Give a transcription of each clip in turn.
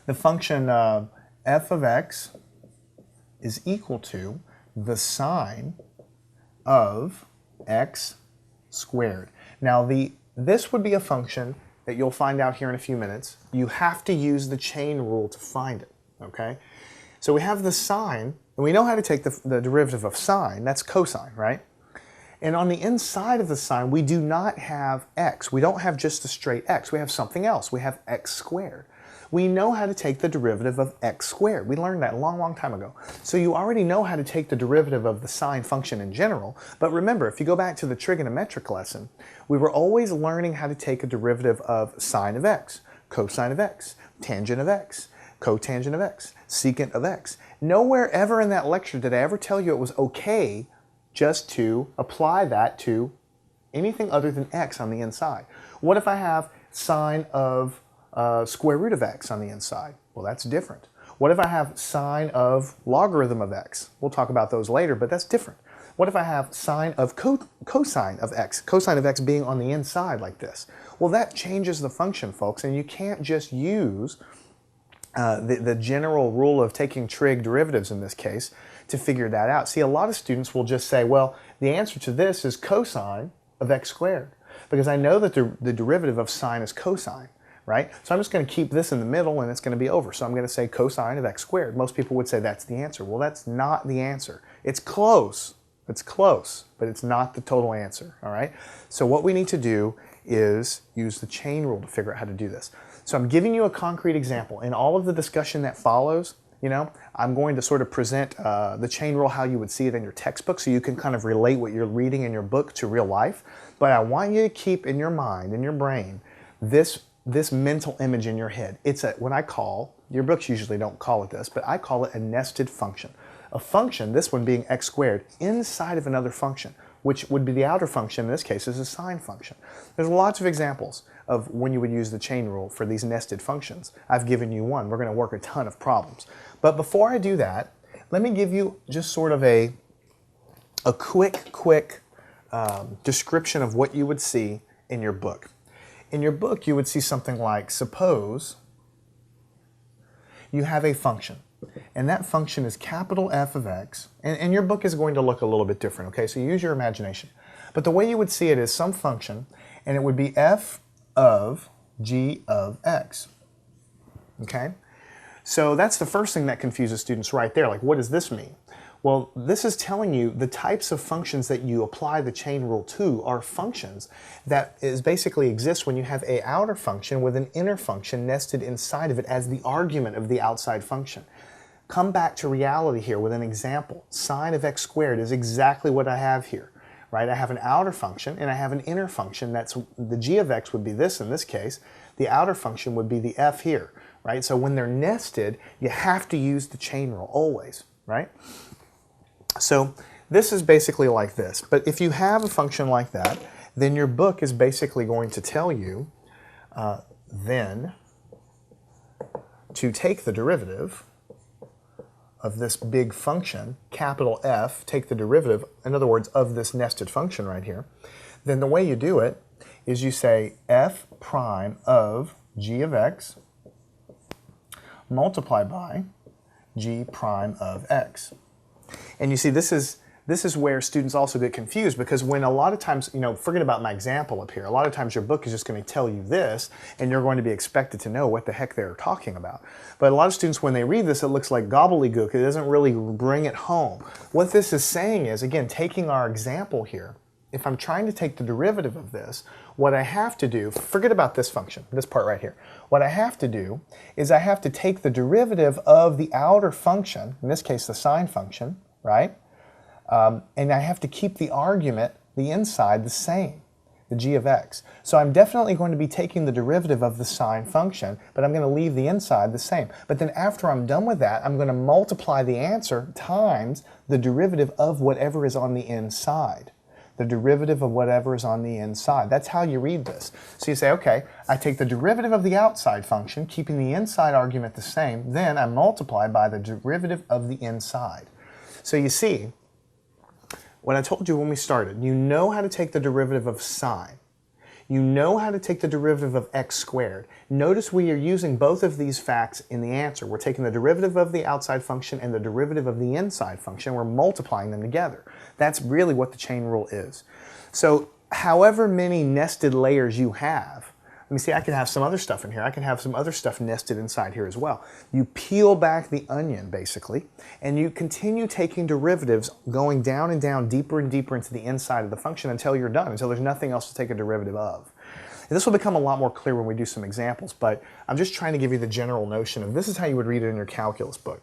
The function f of x is equal to the sine of x squared. Now this would be a function that you'll find out here in a few minutes. You have to use the chain rule to find it, okay? So we have the sine, and we know how to take the derivative of sine. That's cosine, right? And on the inside of the sine, we do not have x. We don't have just a straight x. We have something else. We have x squared. We know how to take the derivative of x squared. We learned that a long, long time ago. So you already know how to take the derivative of the sine function in general. But remember, if you go back to the trigonometric lesson, we were always learning how to take a derivative of sine of x, cosine of x, tangent of x, cotangent of x, secant of x. Nowhere ever in that lecture did I ever tell you it was okay just to apply that to anything other than x on the inside. What if I have sine of square root of x on the inside? Well, that's different. What if I have sine of logarithm of x? We'll talk about those later, but that's different. What if I have sine of cosine of x being on the inside like this? Well, that changes the function, folks, and you can't just use the general rule of taking trig derivatives in this case to figure that out. See, a lot of students will just say, well, the answer to this is cosine of x squared, because I know that the derivative of sine is cosine, right? So I'm just going to keep this in the middle and it's going to be over. So I'm going to say cosine of x squared. Most people would say that's the answer. Well, that's not the answer. It's close. It's close, but it's not the total answer, all right? So what we need to do is use the chain rule to figure out how to do this. So I'm giving you a concrete example. In all of the discussion that follows, you know, I'm going to sort of present the chain rule how you would see it in your textbook so you can kind of relate what you're reading in your book to real life. But I want you to keep in your mind, in your brain, this mental image in your head. It's what I call, your books usually don't call it this, but I call it a nested function. A function, this one being x squared, inside of another function, which would be the outer function, in this case is a sine function. There's lots of examples of when you would use the chain rule for these nested functions. I've given you one. We're going to work a ton of problems. But before I do that, let me give you just sort of a quick description of what you would see in your book. In your book, you would see something like, suppose you have a function, and that function is capital F of x, and your book is going to look a little bit different, okay? So use your imagination. But the way you would see it is some function, and it would be f of g of x, okay? So that's the first thing that confuses students right there. Like, what does this mean? Well, this is telling you the types of functions that you apply the chain rule to are functions that basically exist when you have an outer function with an inner function nested inside of it as the argument of the outside function. Come back to reality here with an example. Sine of x squared is exactly what I have here, right? I have an outer function and I have an inner function. That's the g of x would be this in this case. The outer function would be the f here, right? So when they're nested, you have to use the chain rule always, right? So this is basically like this. But if you have a function like that, then your book is basically going to tell you then to take the derivative of this big function, capital F, take the derivative, in other words, of this nested function right here. Then the way you do it is you say f prime of g of x multiplied by g prime of x. And you see, this is where students also get confused, because when a lot of times, you know, forget about my example up here, a lot of times your book is just going to tell you this, and you're going to be expected to know what the heck they're talking about. But a lot of students, when they read this, it looks like gobbledygook. It doesn't really bring it home. What this is saying is, again, taking our example here, if I'm trying to take the derivative of this, what I have to do, forget about this function, this part right here. What I have to do is I have to take the derivative of the outer function, in this case the sine function, right? And I have to keep the argument, the inside, the same, the g of x. So I'm definitely going to be taking the derivative of the sine function, but I'm going to leave the inside the same. But then after I'm done with that, I'm going to multiply the answer times the derivative of whatever is on the inside. The derivative of whatever is on the inside. That's how you read this. So you say, okay, I take the derivative of the outside function, keeping the inside argument the same, then I multiply by the derivative of the inside. So you see, what I told you when we started, you know how to take the derivative of sine. You know how to take the derivative of x squared. Notice we are using both of these facts in the answer. We're taking the derivative of the outside function and the derivative of the inside function. We're multiplying them together. That's really what the chain rule is. So however many nested layers you have, let me see, I can have some other stuff in here. I can have some other stuff nested inside here as well. You peel back the onion, basically, and you continue taking derivatives going down and down, deeper and deeper into the inside of the function until you're done, until there's nothing else to take a derivative of. And this will become a lot more clear when we do some examples, but I'm just trying to give you the general notion of this is how you would read it in your calculus book.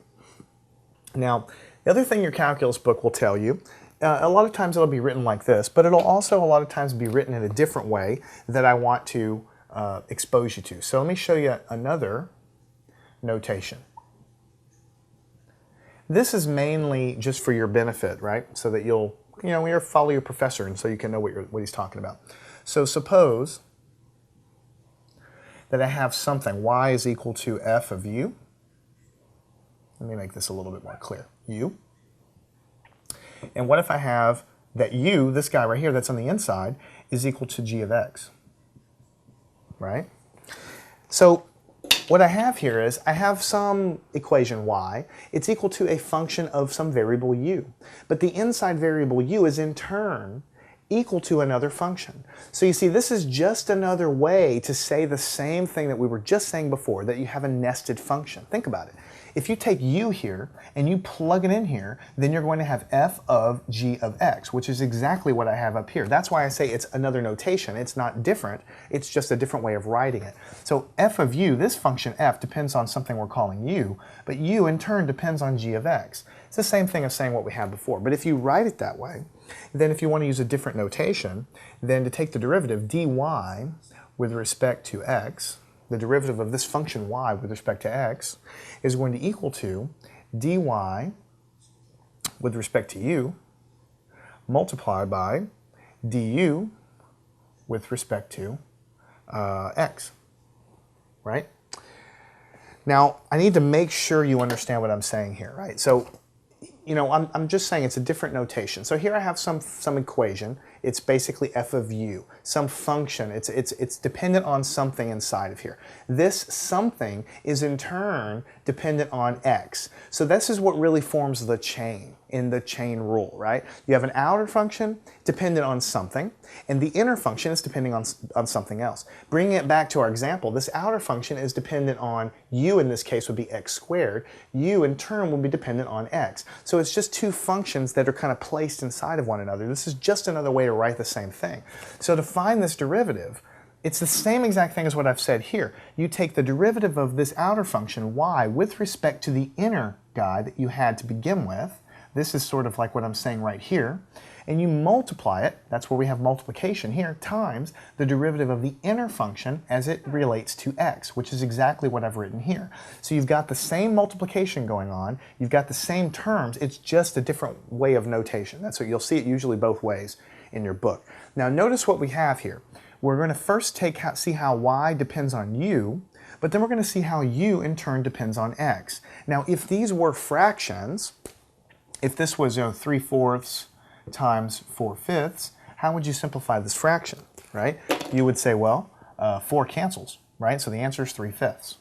Now, the other thing your calculus book will tell you, a lot of times it'll be written like this, but it'll also a lot of times be written in a different way that I want to expose you to. So let me show you another notation. This is mainly just for your benefit, right? So that you'll, follow your professor and so you can know what he's talking about. So suppose that I have something, y is equal to f of u. Let me make this a little bit more clear. U. And what if I have that u, this guy right here that's on the inside, is equal to g of x? Right? So what I have here is I have some equation y. It's equal to a function of some variable u. But the inside variable u is in turn equal to another function. So you see, this is just another way to say the same thing that we were just saying before, that you have a nested function. Think about it. If you take u here and you plug it in here, then you're going to have f of g of x, which is exactly what I have up here. That's why I say it's another notation. It's not different. It's just a different way of writing it. So f of u, this function f, depends on something we're calling u, but u in turn depends on g of x. It's the same thing as saying what we had before. But if you write it that way, then if you want to use a different notation, then to take the derivative dy with respect to x, the derivative of this function y with respect to x is going to equal to dy with respect to u multiplied by du with respect to x, right? Now, I need to make sure you understand what I'm saying here, right? So, I'm just saying it's a different notation. So here I have some equation. It's basically f of u, some function. It's dependent on something inside of here. This something is in turn dependent on x. So this is what really forms the chain in the chain rule, right? You have an outer function dependent on something, and the inner function is depending on something else. Bringing it back to our example, this outer function is dependent on u, in this case would be x squared. U in turn will be dependent on x. So it's just two functions that are kind of placed inside of one another. This is just another way to write the same thing. So to find this derivative, it's the same exact thing as what I've said here. You take the derivative of this outer function y with respect to the inner guy that you had to begin with. This is sort of like what I'm saying right here. And you multiply it, that's where we have multiplication here, times the derivative of the inner function as it relates to x, which is exactly what I've written here. So you've got the same multiplication going on, you've got the same terms, it's just a different way of notation. That's what you'll see it usually both ways in your book. Now notice what we have here. We're going to first see how y depends on u, but then we're going to see how u in turn depends on x. Now if these were fractions, if this was 3/4 times 4/5, how would you simplify this fraction, right? You would say, well, 4 cancels, right? So the answer is 3/5.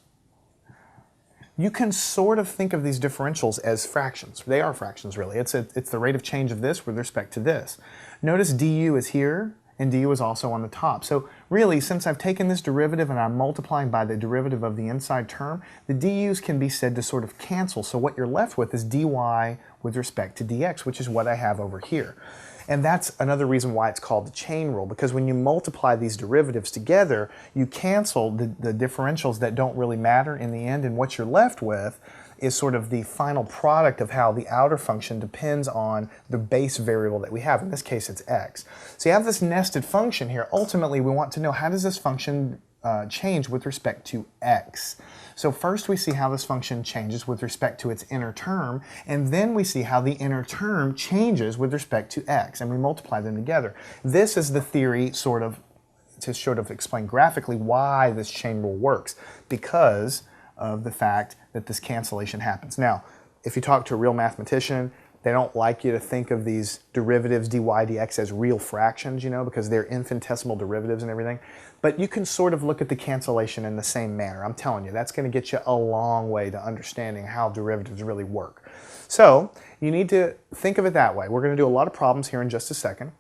You can sort of think of these differentials as fractions. They are fractions, really. It's the rate of change of this with respect to this. Notice du is here, and du is also on the top. So really, since I've taken this derivative and I'm multiplying by the derivative of the inside term, the du's can be said to sort of cancel. So what you're left with is dy with respect to dx, which is what I have over here. And that's another reason why it's called the chain rule, because when you multiply these derivatives together, you cancel the differentials that don't really matter in the end, and what you're left with is sort of the final product of how the outer function depends on the base variable that we have. In this case, it's x. So you have this nested function here. Ultimately, we want to know how does this function change with respect to x. So first we see how this function changes with respect to its inner term, and then we see how the inner term changes with respect to x, and we multiply them together. This is the theory to sort of explain graphically why this chain rule works, because of the fact that this cancellation happens. Now, if you talk to a real mathematician, They don't like you to think of these derivatives dy dx as real fractions, you know, because they're infinitesimal derivatives and everything. But you can sort of look at the cancellation in the same manner. I'm telling you, that's going to get you a long way to understanding how derivatives really work. So you need to think of it that way. We're going to do a lot of problems here in just a second.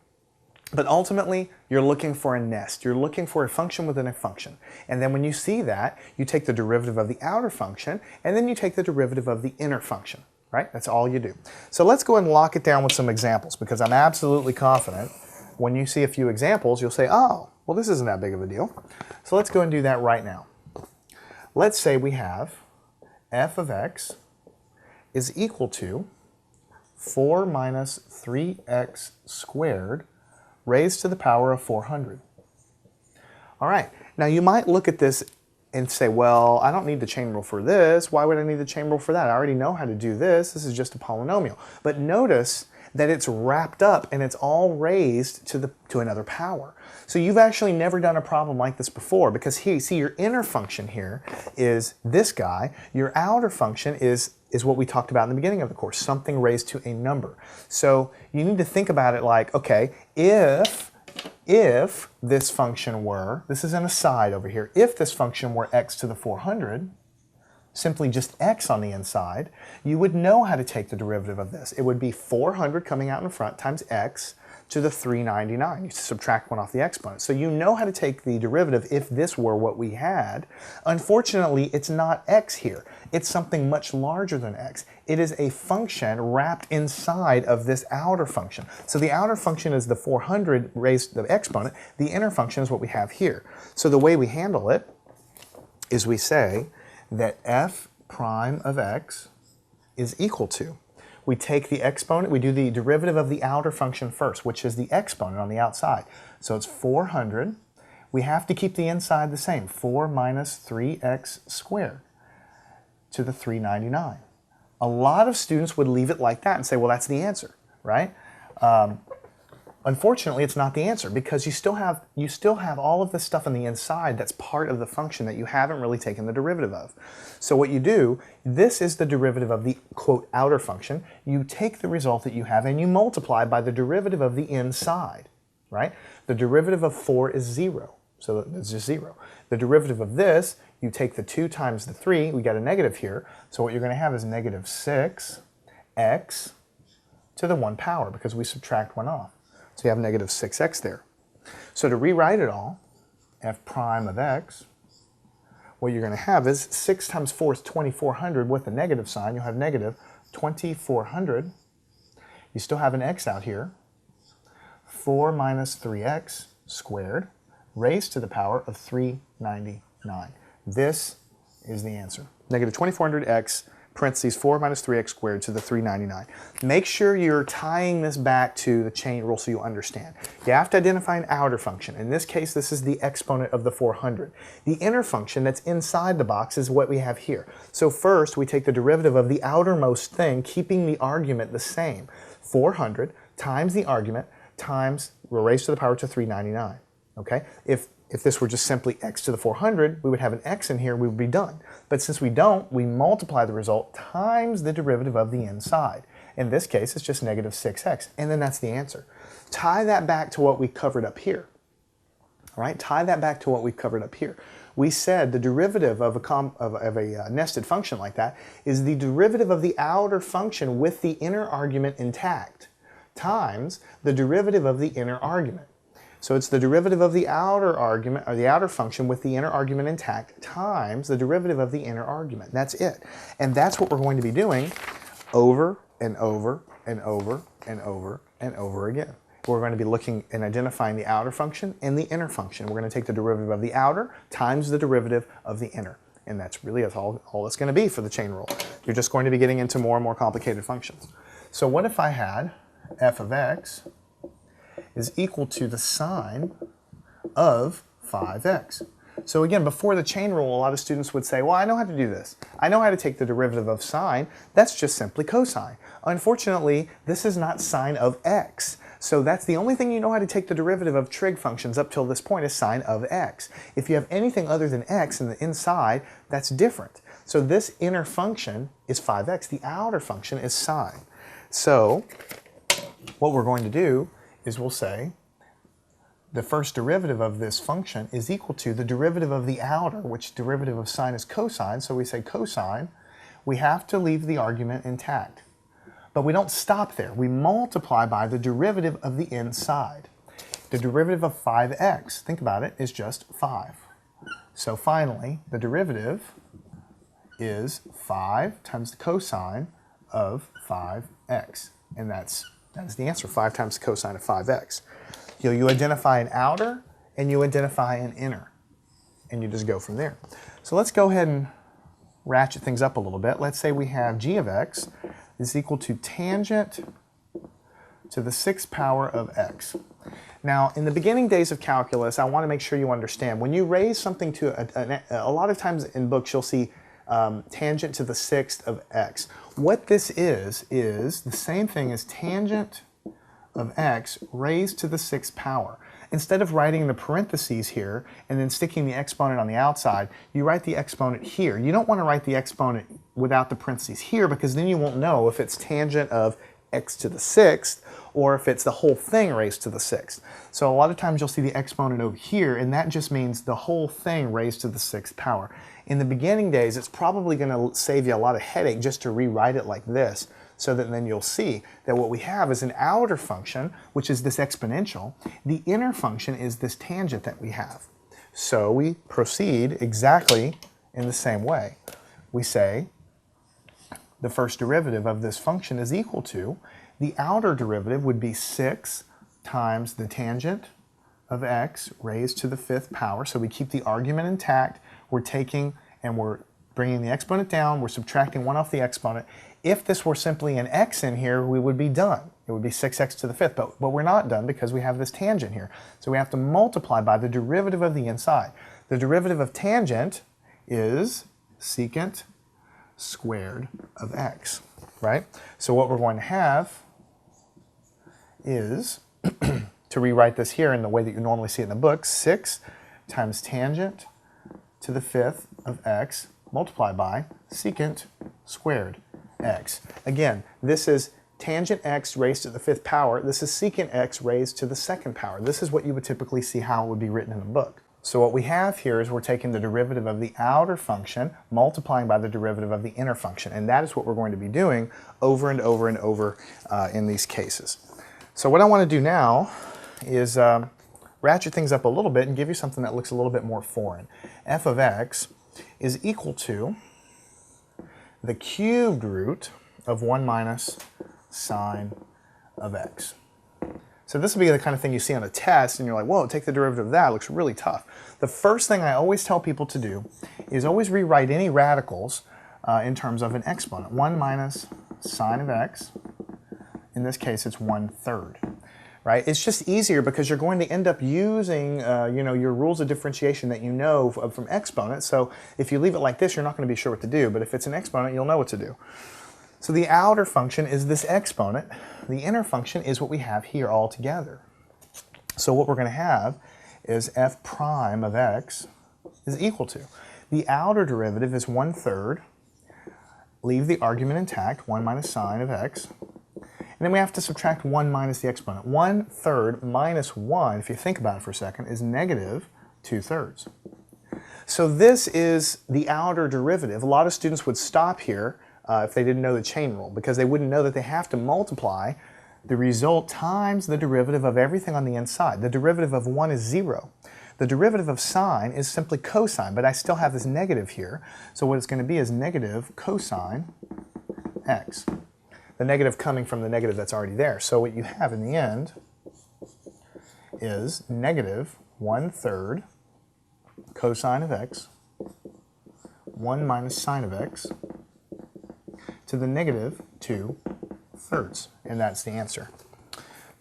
But ultimately, you're looking for a nest. You're looking for a function within a function. And then when you see that, you take the derivative of the outer function, and then you take the derivative of the inner function, right? That's all you do. So let's go ahead and lock it down with some examples, because I'm absolutely confident when you see a few examples, you'll say, oh, well, this isn't that big of a deal. So let's go and do that right now. Let's say we have f of x is equal to 4 minus 3x squared raised to the power of 400. All right, now you might look at this and say, well, I don't need the chain rule for this. Why would I need the chain rule for that? I already know how to do this. This is just a polynomial. But notice that it's wrapped up and it's all raised to another power. So you've actually never done a problem like this before, because here, see, your inner function here is this guy. Your outer function is what we talked about in the beginning of the course, something raised to a number. So you need to think about it like, okay, if this function were, this is an aside over here, if this function were x to the 400, simply just x on the inside, you would know how to take the derivative of this. It would be 400 coming out in front times x to the 399. You subtract one off the exponent. So you know how to take the derivative if this were what we had. Unfortunately, it's not x here. It's something much larger than x. It is a function wrapped inside of this outer function. So the outer function is the 400 raised to the exponent. The inner function is what we have here. So the way we handle it is we say that f prime of x is equal to, we take the exponent, we do the derivative of the outer function first, which is the exponent on the outside. So it's 400. We have to keep the inside the same, 4 minus 3x squared to the 399. A lot of students would leave it like that and say, well, that's the answer, right? Unfortunately, it's not the answer, because you still have all of this stuff on the inside that's part of the function that you haven't really taken the derivative of. So what you do, this is the derivative of the, quote, outer function. You take the result that you have and you multiply by the derivative of the inside, right? The derivative of 4 is 0, so it's just 0. The derivative of this, you take the 2 times the 3, we got a negative here, so what you're going to have is negative 6x to the 1 power, because we subtract 1 off. So you have negative 6x there. So to rewrite it all, f prime of x, what you're going to have is 6 times 4 is 2400 with a negative sign. You'll have negative 2400. You still have an x out here. 4 minus 3x squared raised to the power of 399. This is the answer. Negative 2400x parentheses 4 minus 3x squared to the 399. Make sure you're tying this back to the chain rule so you understand. You have to identify an outer function. In this case, this is the exponent of the 400. The inner function that's inside the box is what we have here. So first, we take the derivative of the outermost thing, keeping the argument the same. 400 times the argument times, we're raised to the power to 399. Okay? If this were just simply x to the 400, we would have an x in here, we would be done. But since we don't, we multiply the result times the derivative of the inside. In this case, it's just negative 6x, and then that's the answer. Tie that back to what we covered up here. All right, tie that back to what we covered up here. We said the derivative of a nested function like that is the derivative of the outer function with the inner argument intact times the derivative of the inner argument. So it's the derivative of the outer argument, or the outer function with the inner argument intact, times the derivative of the inner argument. That's it. And that's what we're going to be doing over and over and over and over and over again. We're going to be looking and identifying the outer function and the inner function. We're going to take the derivative of the outer times the derivative of the inner. And that's really all it's going to be for the chain rule. You're just going to be getting into more and more complicated functions. So what if I had f of x is equal to the sine of 5x. So again, before the chain rule, a lot of students would say, well, I know how to do this. I know how to take the derivative of sine. That's just simply cosine. Unfortunately, this is not sine of x. So that's the only thing you know how to take the derivative of trig functions up till this point is sine of x. If you have anything other than x in the inside, that's different. So this inner function is 5x. The outer function is sine. So what we're going to do is we'll say the first derivative of this function is equal to the derivative of the outer, which derivative of sine is cosine, so we say cosine. We have to leave the argument intact. But we don't stop there. We multiply by the derivative of the inside. The derivative of 5x, think about it, is just 5. So finally, the derivative is 5 times the cosine of 5x. And that's the answer, 5 times the cosine of 5x. You identify an outer and you identify an inner. And you just go from there. So let's go ahead and ratchet things up a little bit. Let's say we have g of x is equal to tangent to the 6th power of x. Now, in the beginning days of calculus, I want to make sure you understand, when you raise something to a lot of times in books you'll see tangent to the 6th of x. What this is the same thing as tangent of x raised to the 6th power. Instead of writing the parentheses here and then sticking the exponent on the outside, you write the exponent here. You don't want to write the exponent without the parentheses here, because then you won't know if it's tangent of x to the 6th or if it's the whole thing raised to the 6th. So a lot of times you'll see the exponent over here, and that just means the whole thing raised to the 6th power. In the beginning days, it's probably going to save you a lot of headache just to rewrite it like this, so that then you'll see that what we have is an outer function, which is this exponential. The inner function is this tangent that we have. So we proceed exactly in the same way. We say the first derivative of this function is equal to, the outer derivative would be 6 times the tangent of x raised to the 5th power. So we keep the argument intact. We're taking and we're bringing the exponent down. We're subtracting 1 off the exponent. If this were simply an x in here, we would be done. It would be 6x to the 5th, but we're not done because we have this tangent here. So we have to multiply by the derivative of the inside. The derivative of tangent is secant squared of x, right? So what we're going to have is, to rewrite this here in the way that you normally see it in the book, 6 times tangent to the 5th of x multiplied by secant squared x. Again, this is tangent x raised to the 5th power. This is secant x raised to the 2nd power. This is what you would typically see how it would be written in a book. So what we have here is we're taking the derivative of the outer function, multiplying by the derivative of the inner function, and that is what we're going to be doing over and over and over in these cases. So what I want to do now is ratchet things up a little bit and give you something that looks a little bit more foreign. F of x is equal to the cubed root of 1 minus sine of x. So this would be the kind of thing you see on a test and you're like, whoa, take the derivative of that, it looks really tough. The first thing I always tell people to do is always rewrite any radicals in terms of an exponent. 1 minus sine of x, in this case it's 1/3. Right? It's just easier because you're going to end up using your rules of differentiation that you know from exponents. So if you leave it like this, you're not going to be sure what to do. But if it's an exponent, you'll know what to do. So the outer function is this exponent. The inner function is what we have here all together. So what we're going to have is f prime of x is equal to, the outer derivative is 1/3. Leave the argument intact, 1 minus sine of x. And then we have to subtract 1 minus the exponent. 1/3 minus 1, if you think about it for a second, is negative 2/3. So this is the outer derivative. A lot of students would stop here if they didn't know the chain rule, because they wouldn't know that they have to multiply the result times the derivative of everything on the inside. The derivative of 1 is 0. The derivative of sine is simply cosine, but I still have this negative here. So what it's going to be is negative cosine x. The negative coming from the negative that's already there. So what you have in the end is negative 1/3 cosine of x, 1 minus sine of x, to the negative 2/3. And that's the answer.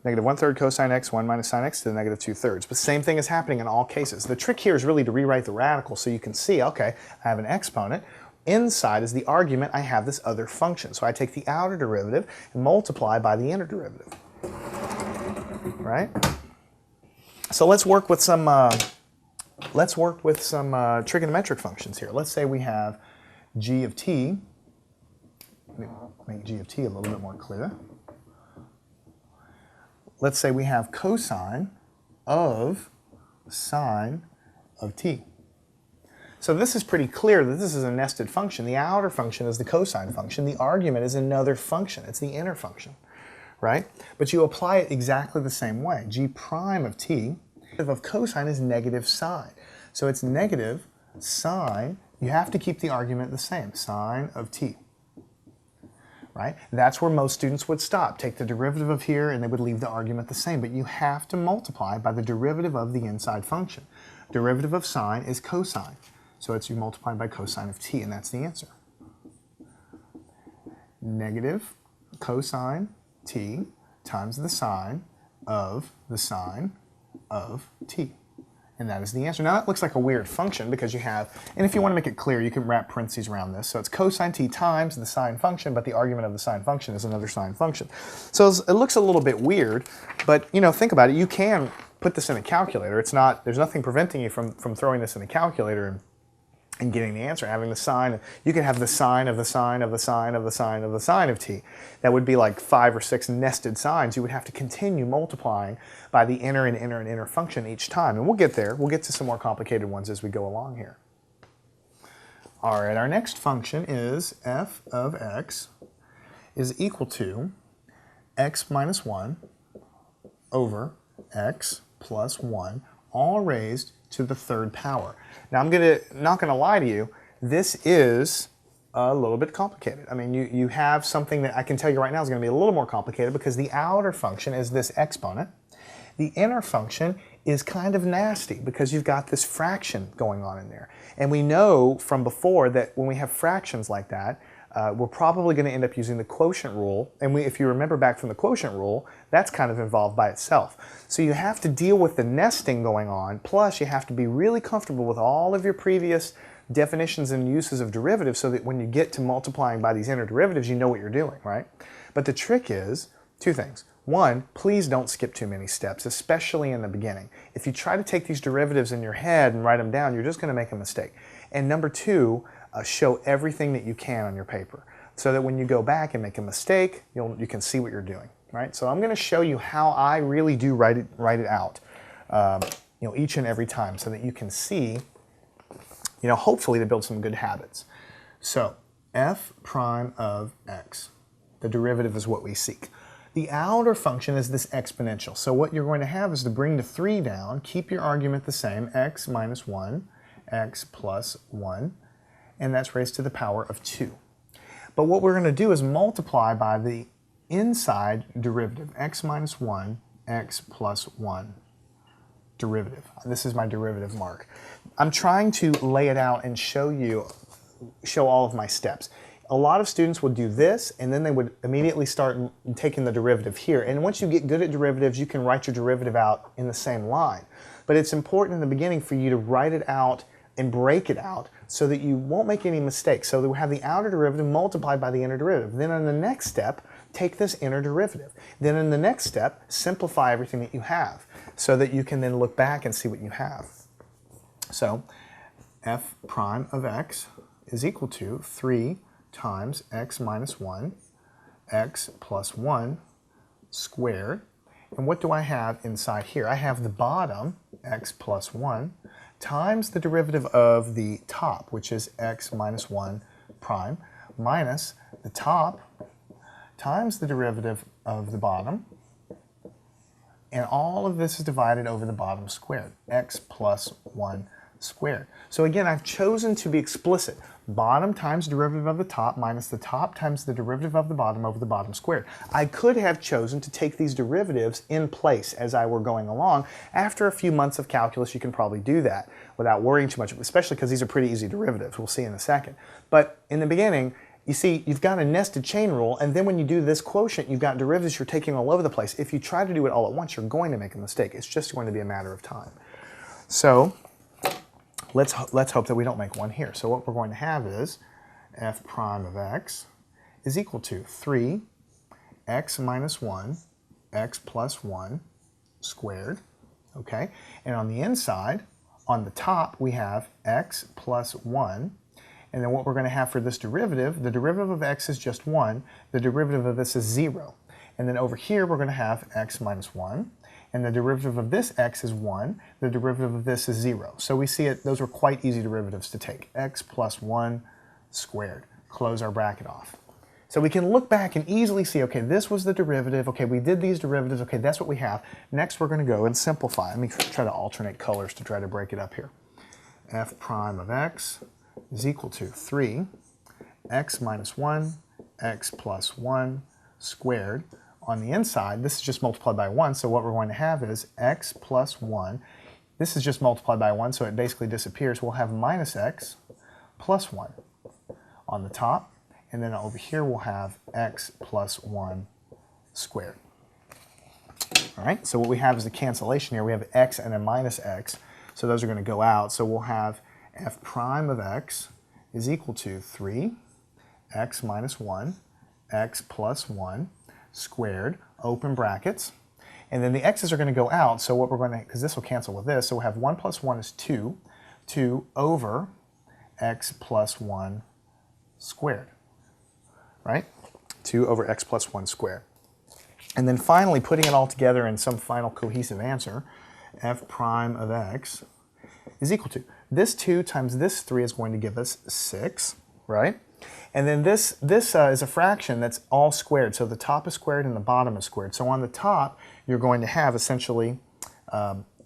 Negative 1/3 cosine x, 1 minus sine x to the negative 2/3. But the same thing is happening in all cases. The trick here is really to rewrite the radical so you can see, okay, I have an exponent. Inside is the argument, I have this other function. So I take the outer derivative and multiply by the inner derivative. Right? So let's work with some trigonometric functions here. Let's say we have g of t. Let me make g of t a little bit more clear. let's say we have cosine of sine of t. So this is pretty clear that this is a nested function. The outer function is the cosine function. The argument is another function. It's the inner function, right? But you apply it exactly the same way. G prime of t of cosine is negative sine. So it's negative sine. You have to keep the argument the same, sine of t. Right? That's where most students would stop. Take the derivative of here and they would leave the argument the same. But you have to multiply by the derivative of the inside function. Derivative of sine is cosine. So it's you multiply by cosine of t, and that's the answer. Negative cosine t times the sine of t. And that is the answer. Now that looks like a weird function because you have, and if you want to make it clear, you can wrap parentheses around this. So it's cosine t times the sine function, but the argument of the sine function is another sine function. So it looks a little bit weird, but think about it. You can put this in a calculator. It's not, there's nothing preventing you from throwing this in a calculator and getting the answer, having the sine. You can have the sine of the sine of the sine of the sine of the sine of t. That would be like 5 or 6 nested sines. You would have to continue multiplying by the inner and inner and inner function each time. And we'll get there. We'll get to some more complicated ones as we go along here. All right, our next function is f of x is equal to x minus 1 over x plus 1, all raised to the third power. Now I'm not gonna lie to you, this is a little bit complicated. I mean, you have something that I can tell you right now is gonna be a little more complicated because the outer function is this exponent. The inner function is kind of nasty because you've got this fraction going on in there. And we know from before that when we have fractions like that, we're probably going to end up using the quotient rule. And if you remember back from the quotient rule, that's kind of involved by itself. So you have to deal with the nesting going on, plus you have to be really comfortable with all of your previous definitions and uses of derivatives so that when you get to multiplying by these inner derivatives, you know what you're doing, right? But the trick is two things. One, please don't skip too many steps, especially in the beginning. If you try to take these derivatives in your head and write them down, you're just going to make a mistake. And number two, show everything that you can on your paper so that when you go back and make a mistake, you can see what you're doing, right? So I'm going to show you how I really do write it out, each and every time so that you can see, hopefully to build some good habits. So f prime of x, the derivative is what we seek. The outer function is this exponential. So what you're going to have is to bring the 3 down, keep your argument the same, x minus 1, x plus 1, and that's raised to the power of 2. But what we're going to do is multiply by the inside derivative, x minus 1, x plus 1 derivative. This is my derivative mark. I'm trying to lay it out and show all of my steps. A lot of students would do this, and then they would immediately start taking the derivative here. And once you get good at derivatives, you can write your derivative out in the same line. But it's important in the beginning for you to write it out and break it out so that you won't make any mistakes. So that we have the outer derivative multiplied by the inner derivative. Then in the next step, take this inner derivative. Then in the next step, simplify everything that you have so that you can then look back and see what you have. So f prime of x is equal to 3 times x minus 1, x plus 1 squared. And what do I have inside here? I have the bottom, x plus 1, times the derivative of the top, which is x minus 1 prime, minus the top times the derivative of the bottom. And all of this is divided over the bottom squared, x plus 1 squared. So again, I've chosen to be explicit. Bottom times derivative of the top minus the top times the derivative of the bottom over the bottom squared. I could have chosen to take these derivatives in place as I were going along. After a few months of calculus, you can probably do that without worrying too much, especially because these are pretty easy derivatives. We'll see in a second. But in the beginning, you see, you've got a nested chain rule, and then when you do this quotient, you've got derivatives you're taking all over the place. If you try to do it all at once, you're going to make a mistake. It's just going to be a matter of time. So let's hope that we don't make one here. So what we're going to have is f prime of x is equal to 3 x minus 1, x plus 1 squared, okay? And on the inside, on the top, we have x plus 1. And then what we're going to have for this derivative, the derivative of x is just 1. The derivative of this is 0. And then over here, we're going to have x minus 1. And the derivative of this x is 1. The derivative of this is 0. So we see it; those were quite easy derivatives to take. X plus 1 squared. Close our bracket off. So we can look back and easily see, okay, this was the derivative. Okay, we did these derivatives. Okay, that's what we have. Next, we're going to go and simplify. Let me try to alternate colors to try to break it up here. F prime of x is equal to 3 x minus 1 x plus 1 squared. On the inside, this is just multiplied by 1, so what we're going to have is x plus 1. This is just multiplied by 1, so it basically disappears. We'll have minus x plus 1 on the top, and then over here we'll have x plus 1 squared. All right, so what we have is the cancellation here. We have x and a minus x, so those are going to go out. So we'll have f prime of x is equal to 3 x minus 1 x plus 1 squared, open brackets. And then the x's are going to go out, so what we're going to, because this will cancel with this, so we'll have 1 plus 1 is 2, 2 over x plus 1 squared, right? 2 over x plus 1 squared. And then finally, putting it all together in some final cohesive answer, f prime of x is equal to, this 2 times this 3 is going to give us 6, right? And then this is a fraction that's all squared. So the top is squared and the bottom is squared. So on the top, you're going to have essentially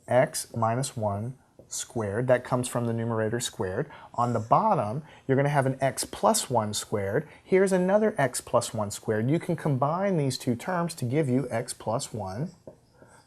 x minus 1 squared. That comes from the numerator squared. On the bottom, you're going to have an x plus 1 squared. Here's another x plus 1 squared. You can combine these two terms to give you x plus 1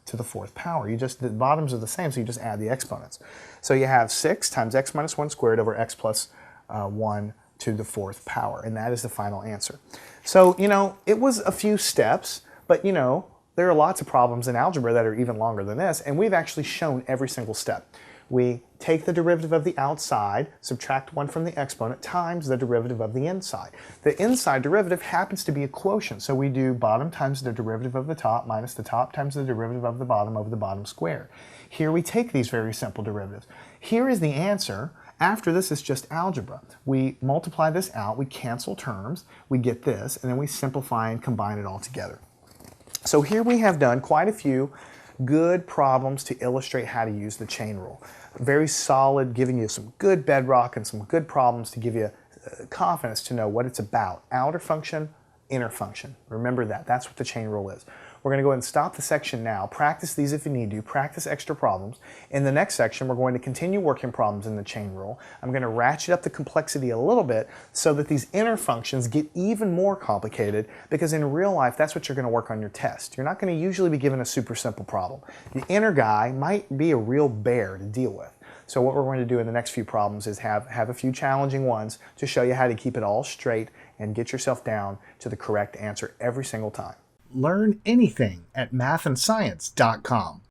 to the 4th power. The bottoms are the same, so you just add the exponents. So you have 6 times x minus 1 squared over x plus 1 to the 4th power, and that is the final answer. So, it was a few steps, but, there are lots of problems in algebra that are even longer than this, and we've actually shown every single step. We take the derivative of the outside, subtract 1 from the exponent, times the derivative of the inside. The inside derivative happens to be a quotient, so we do bottom times the derivative of the top minus the top times the derivative of the bottom over the bottom squared. Here we take these very simple derivatives. Here is the answer. After this is just algebra. We multiply this out, we cancel terms, we get this, and then we simplify and combine it all together. So here we have done quite a few good problems to illustrate how to use the chain rule. Very solid, giving you some good bedrock and some good problems to give you confidence to know what it's about. Outer function, inner function. Remember that. That's what the chain rule is. We're going to go ahead and stop the section now. Practice these if you need to. Practice extra problems. In the next section, we're going to continue working problems in the chain rule. I'm going to ratchet up the complexity a little bit so that these inner functions get even more complicated, because in real life, that's what you're going to work on your test. You're not going to usually be given a super simple problem. The inner guy might be a real bear to deal with. So what we're going to do in the next few problems is have a few challenging ones to show you how to keep it all straight and get yourself down to the correct answer every single time. Learn anything at mathandscience.com.